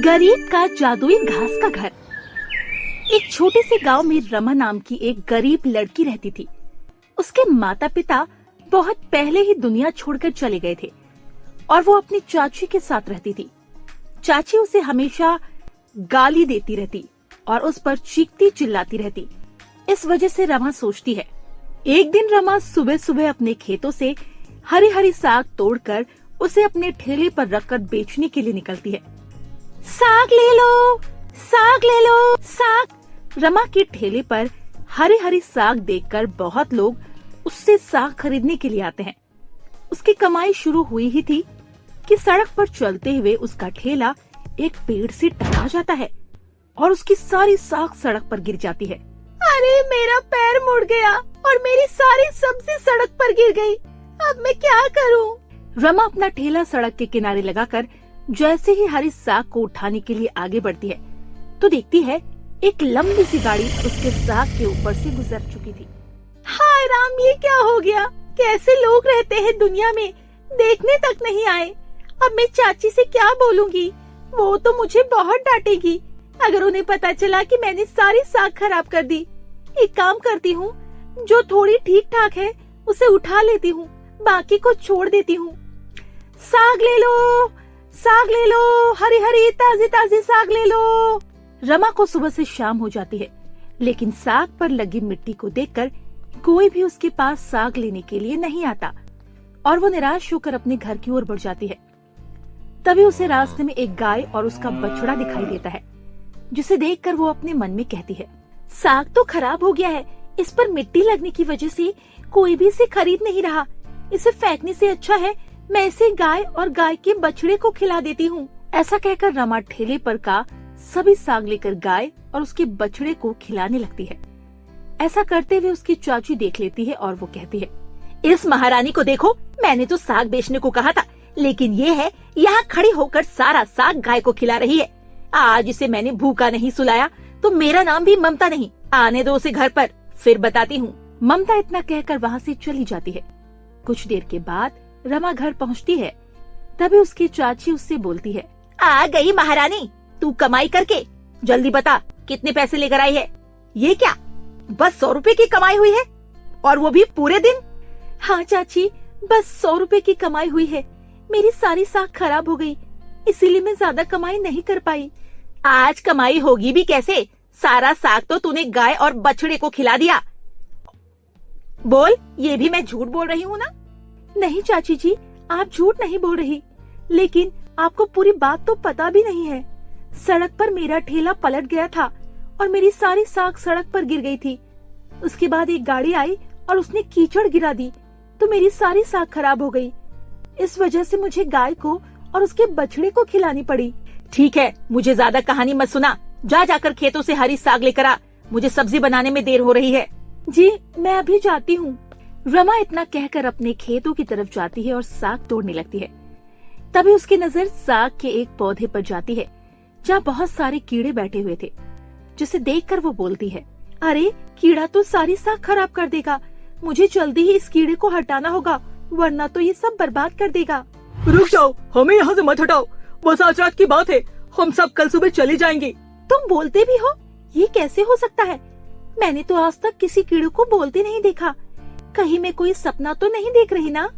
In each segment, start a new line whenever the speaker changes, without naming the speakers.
गरीब का जादुई घास का घर। एक छोटे से गांव में रमा नाम की एक गरीब लड़की रहती थी। उसके माता पिता बहुत पहले ही दुनिया छोड़कर चले गए थे और वो अपनी चाची के साथ रहती थी। चाची उसे हमेशा गाली देती रहती और उस पर चीखती चिल्लाती रहती। इस वजह से रमा सोचती है, एक दिन रमा सुबह सुबह अपने खेतों से हरी हरी साग तोड़कर उसे अपने ठेले पर रखकर बेचने के लिए निकलती है। साग ले लो, साग ले लो, साग। रमा के ठेले पर हरी हरी साग देखकर बहुत लोग उससे साग खरीदने के लिए आते हैं। उसकी कमाई शुरू हुई ही थी कि सड़क पर चलते हुए उसका ठेला एक पेड़ से टकरा जाता है और उसकी सारी साग सड़क पर गिर जाती है।
अरे मेरा पैर मुड़ गया और मेरी सारी सब्जी सड़क पर गिर गई। अब मैं क्या करूं?
रमा अपना ठेला सड़क के किनारे लगाकर जैसे ही हरी साग को उठाने के लिए आगे बढ़ती है तो देखती है एक लंबी सी गाड़ी उसके साग के ऊपर से गुजर चुकी थी।
हाय राम, ये क्या हो गया? कैसे लोग रहते हैं दुनिया में, देखने तक नहीं आए। अब मैं चाची से क्या बोलूंगी? वो तो मुझे बहुत डांटेगी अगर उन्हें पता चला कि मैंने सारी साग खराब कर दी। एक काम करती हूँ, जो थोड़ी ठीक ठाक है उसे उठा लेती हूँ, बाकी को छोड़ देती हूँ। साग ले लो, साग ले लो, हरी हरी ताजी ताजी साग ले लो। रमा को सुबह से शाम हो जाती है, लेकिन साग पर लगी मिट्टी को देखकर कोई भी उसके पास साग लेने के लिए नहीं आता और वो निराश होकर अपने घर की ओर बढ़ जाती है। तभी उसे रास्ते में एक गाय और उसका बछड़ा दिखाई देता है, जिसे देखकर वो अपने मन में कहती है, साग तो खराब हो गया है, इस पर मिट्टी लगने की वजह से कोई भी इसे खरीद नहीं रहा। इसे फेंकने से अच्छा है मैं इसे गाय और गाय के बछड़े को खिला देती हूँ। ऐसा कहकर रमा ठेले पर का सभी साग लेकर गाय और उसके बछड़े को खिलाने लगती है। ऐसा करते हुए उसकी चाची देख लेती है और वो कहती है, इस महारानी को देखो, मैंने तो साग बेचने को कहा था, लेकिन ये है यहाँ खड़ी होकर सारा साग गाय को खिला रही है। आज इसे मैंने भूखा नहीं सुलाया तो मेरा नाम भी ममता नहीं। आने दो उसे घर पर, फिर बताती हूँ। ममता इतना कहकर वहाँ से चली जाती है। कुछ देर के बाद रमा घर पहुँचती है। तभी उसकी चाची उससे बोलती है, आ गई महारानी, तू कमाई करके जल्दी बता कितने पैसे लेकर आई है? ये क्या, बस 100 रुपए की कमाई हुई है और वो भी पूरे दिन? हाँ चाची, बस 100 रुपए की कमाई हुई है। मेरी सारी साग खराब हो गई, इसीलिए मैं ज्यादा कमाई नहीं कर पाई। आज कमाई होगी भी कैसे? सारा साग तो तूने गाय और बछड़े को खिला दिया। बोल, ये भी मैं झूठ बोल रही हूँ ना? नहीं चाची जी, आप झूठ नहीं बोल रही, लेकिन आपको पूरी बात तो पता भी नहीं है। सड़क पर मेरा ठेला पलट गया था और मेरी सारी साग सड़क पर गिर गई थी। उसके बाद एक गाड़ी आई और उसने कीचड़ गिरा दी तो मेरी सारी साग खराब हो गई। इस वजह से मुझे गाय को और उसके बछड़े को खिलानी पड़ी। ठीक है, मुझे ज्यादा कहानी मत सुना, जाकर खेतों से हरी साग लेकर आ, मुझे सब्जी बनाने में देर हो रही है। जी, मैं अभी जाती हूँ। रमा इतना कहकर अपने खेतों की तरफ जाती है और साग तोड़ने लगती है। तभी उसकी नजर साग के एक पौधे पर जाती है जहाँ बहुत सारे कीड़े बैठे हुए थे, जिसे देखकर वो बोलती है, अरे कीड़ा तो सारी साग खराब कर देगा, मुझे जल्दी ही इस कीड़े को हटाना होगा, वरना तो ये सब बर्बाद कर देगा।
रुक जाओ, हमें यहाँ से मत हटाओ, बस आज रात की बात है, हम सब कल सुबह चले जाएंगे।
तुम बोलते भी हो, ये कैसे हो सकता है? मैंने तो आज तक किसी कीड़े को बोलते नहीं देखा। कहीं मैं कोई सपना तो नहीं देख रही ना?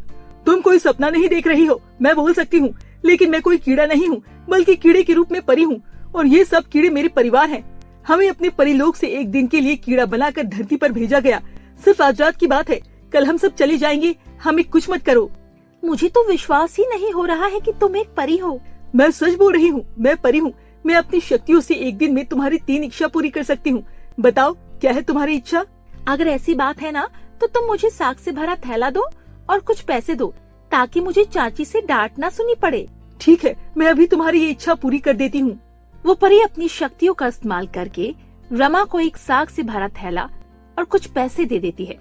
तुम कोई सपना नहीं देख रही हो, मैं बोल सकती हूँ, लेकिन मैं कोई कीड़ा नहीं हूँ, बल्कि कीड़े के रूप में परी हूँ और ये सब कीड़े मेरे परिवार हैं। हमें अपने परिलोक से एक दिन के लिए कीड़ा बनाकर धरती पर भेजा गया। सिर्फ आज रात की बात है, कल हम सब चले जाएंगे, हमें कुछ मत करो।
मुझे तो विश्वास ही नहीं हो रहा है कि तुम एक परी हो।
मैं सच बोल रही हूँ, मैं परी हूँ। मैं अपनी शक्तियों से एक दिन में तुम्हारी 3 इच्छा पूरी कर सकती हूँ। बताओ क्या है तुम्हारी इच्छा?
अगर ऐसी बात है ना, तो तुम मुझे साग से भरा थैला दो और कुछ पैसे दो, ताकि मुझे चाची से डांट ना सुनी पड़े।
ठीक है, मैं अभी तुम्हारी ये इच्छा पूरी कर देती हूँ।
वो परी अपनी शक्तियों का इस्तेमाल करके रमा को एक साग से भरा थैला और कुछ पैसे दे देती है,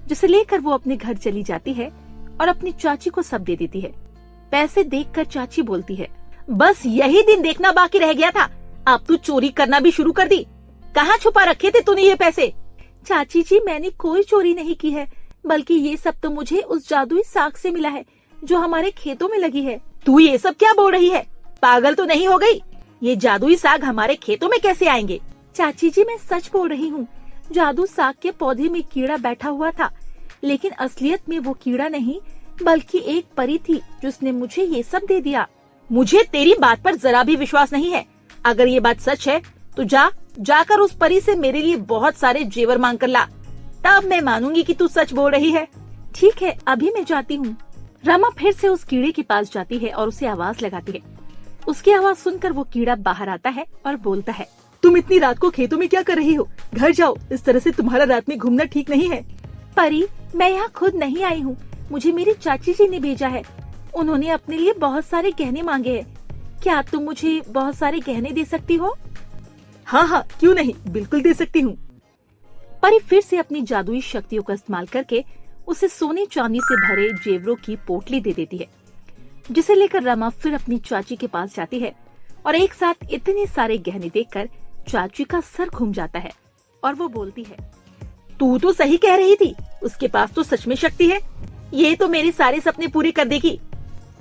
जिसे लेकर वो अपने घर चली जाती है और अपनी चाची को सब दे देती है। पैसे देखकर चाची बोलती है,
बस यही दिन देखना बाकी रह गया था, अब तू चोरी करना भी शुरू कर दी। कहाँ छुपा रखे थे तूने ये पैसे? चाची जी, मैंने कोई चोरी नहीं की है, बल्कि ये सब तो मुझे उस जादुई साग से मिला है जो हमारे खेतों में लगी है।
तू ये सब क्या बोल रही है? पागल तो नहीं हो गई?
ये जादुई साग हमारे खेतों में कैसे आएंगे?
चाची जी, मैं सच बोल रही हूँ। जादू साग के पौधे में कीड़ा बैठा हुआ था, लेकिन असलियत में वो कीड़ा नहीं बल्कि एक परी थी जिसने मुझे ये सब दे दिया।
मुझे तेरी बात पर जरा भी विश्वास नहीं है। अगर ये बात सच है तो जाकर उस परी से मेरे लिए बहुत सारे जेवर मांग कर ला, तब मैं मानूंगी कि तू सच बोल रही है।
ठीक है, अभी मैं जाती हूँ। रमा फिर से उस कीड़े के पास जाती है और उसे आवाज लगाती है। उसकी आवाज सुनकर वो कीड़ा बाहर आता है और बोलता है,
तुम इतनी रात को खेतों में क्या कर रही हो? घर जाओ, इस तरह से तुम्हारा रात में घूमना ठीक नहीं है।
परी, मैं यहाँ खुद नहीं आई हूँ, मुझे मेरी चाची जी ने भेजा है। उन्होंने अपने लिए बहुत सारे गहने मांगे हैं। क्या तुम मुझे बहुत सारे गहने दे सकती हो?
हाँ हाँ, क्यों नहीं, बिल्कुल दे सकती हूँ।
परी फिर से अपनी जादुई शक्तियों का इस्तेमाल करके उसे सोने चांदी से भरे जेवरों की पोटली दे देती है, जिसे लेकर रमा फिर अपनी चाची के पास जाती है और एक साथ इतने सारे गहने देखकर चाची का सर घूम जाता है और वो बोलती है,
तू तो सही कह रही थी, उसके पास तो सच में शक्ति है। ये तो मेरे सारे सपने पूरे कर देगी।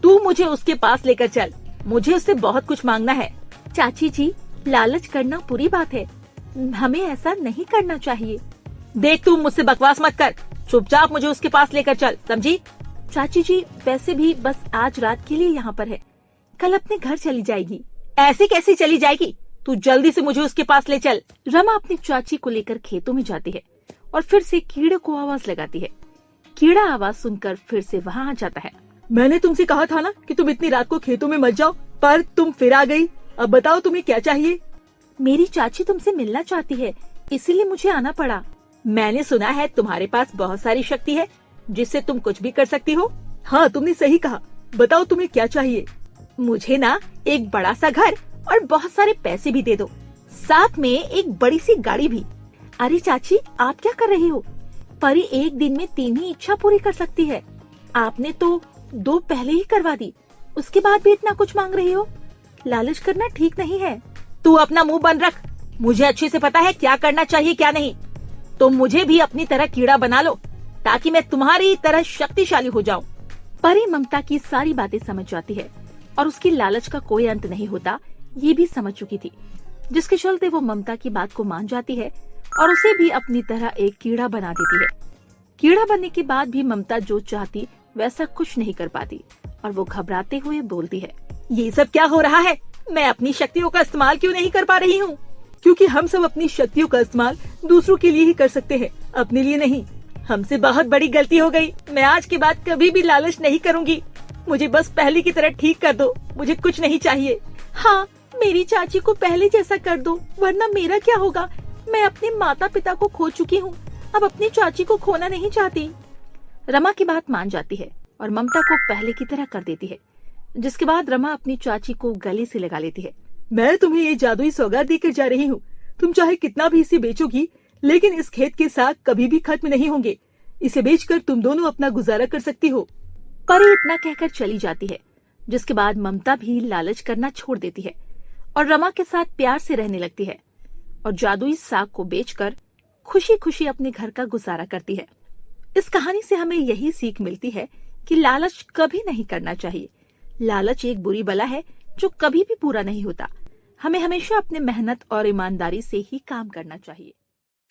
तू मुझे उसके पास लेकर चल, मुझे उससे बहुत कुछ मांगना है।
चाची जी, लालच करना बुरी बात है, हमें ऐसा नहीं करना चाहिए।
देख, तू मुझसे बकवास मत कर, चुपचाप मुझे उसके पास लेकर चल, समझी?
चाची जी, वैसे भी बस आज रात के लिए यहाँ पर है, कल अपने घर चली जाएगी।
ऐसे कैसे चली जाएगी? तू जल्दी से मुझे उसके पास ले चल।
रमा अपनी चाची को लेकर खेतों में जाती है और फिर से कीड़े को आवाज लगाती है। कीड़ा आवाज सुनकर फिर से वहाँ आ जाता है।
मैंने तुमसे कहा था ना कि तुम इतनी रात को खेतों में मत जाओ, पर तुम फिर आ गई। अब बताओ तुम्हें क्या चाहिए?
मेरी चाची तुमसे मिलना चाहती है, इसीलिए मुझे आना पड़ा।
मैंने सुना है तुम्हारे पास बहुत सारी शक्ति है जिससे तुम कुछ भी कर सकती हो।
हाँ, तुमने सही कहा। बताओ तुम्हें क्या चाहिए?
मुझे ना एक बड़ा सा घर और बहुत सारे पैसे भी दे दो, साथ में एक बड़ी सी गाड़ी भी।
अरे चाची, आप क्या कर रही हो? परी एक दिन में 3 ही इच्छा पूरी कर सकती है। आपने तो 2 पहले ही करवा दी, उसके बाद भी इतना कुछ मांग रही हो। लालच करना ठीक नहीं है।
तू अपना मुंह बंद रख, मुझे अच्छे से पता है क्या करना चाहिए क्या नहीं। तुम मुझे भी अपनी तरह कीड़ा बना लो ताकि मैं तुम्हारी तरह शक्तिशाली हो जाऊं।
परी ममता की सारी बातें समझ जाती है और उसकी लालच का कोई अंत नहीं होता ये भी समझ चुकी थी, जिसके चलते वो ममता की बात को मान जाती है और उसे भी अपनी तरह एक कीड़ा बना देती है। कीड़ा बनने के बाद भी ममता जो चाहती वैसा कुछ नहीं कर पाती और वो घबराते हुए बोलती है,
ये सब क्या हो रहा है? मैं अपनी शक्तियों का इस्तेमाल क्यों नहीं कर पा रही हूँ?
क्योंकि हम सब अपनी शक्तियों का इस्तेमाल दूसरों के लिए ही कर सकते हैं, अपने लिए नहीं।
हमसे बहुत बड़ी गलती हो गई। मैं आज के बाद कभी भी लालच नहीं करूँगी। मुझे बस पहले की तरह ठीक कर दो, मुझे कुछ नहीं चाहिए।
हाँ, मेरी चाची को पहले जैसा कर दो, वरना मेरा क्या होगा? मैं अपने माता पिता को खो चुकी हूँ, अब अपनी चाची को खोना नहीं चाहती। रमा की बात मान जाती है और ममता को पहले की तरह कर देती है, जिसके बाद रमा अपनी चाची को गले से लगा लेती है।
मैं तुम्हें ये जादुई सौगात देकर जा रही हूँ। तुम चाहे कितना भी इसे बेचोगी, लेकिन इस खेत के साग कभी भी खत्म नहीं होंगे। इसे बेचकर तुम दोनों अपना गुजारा कर सकती हो।
परी इतना कहकर चली जाती है, जिसके बाद ममता भी लालच करना छोड़ देती है और रमा के साथ प्यार से रहने लगती है और जादुई साग को बेचकर खुशी खुशी अपने घर का गुजारा करती है। इस कहानी से हमें यही सीख मिलती है कि लालच कभी नहीं करना चाहिए। लालच एक बुरी बला है जो कभी भी पूरा नहीं होता। हमें हमेशा अपने मेहनत और ईमानदारी से ही काम करना चाहिए।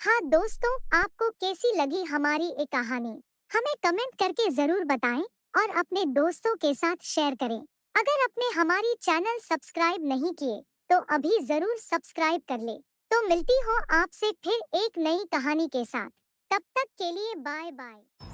हाँ दोस्तों, आपको कैसी लगी हमारी ये कहानी? हमें कमेंट करके जरूर बताएं और अपने दोस्तों के साथ शेयर करें। अगर आपने हमारी चैनल सब्सक्राइब नहीं किए तो अभी जरूर सब्सक्राइब कर ले। तो मिलती हो आपसे फिर एक नई कहानी के साथ। तब तक के लिए बाय बाय।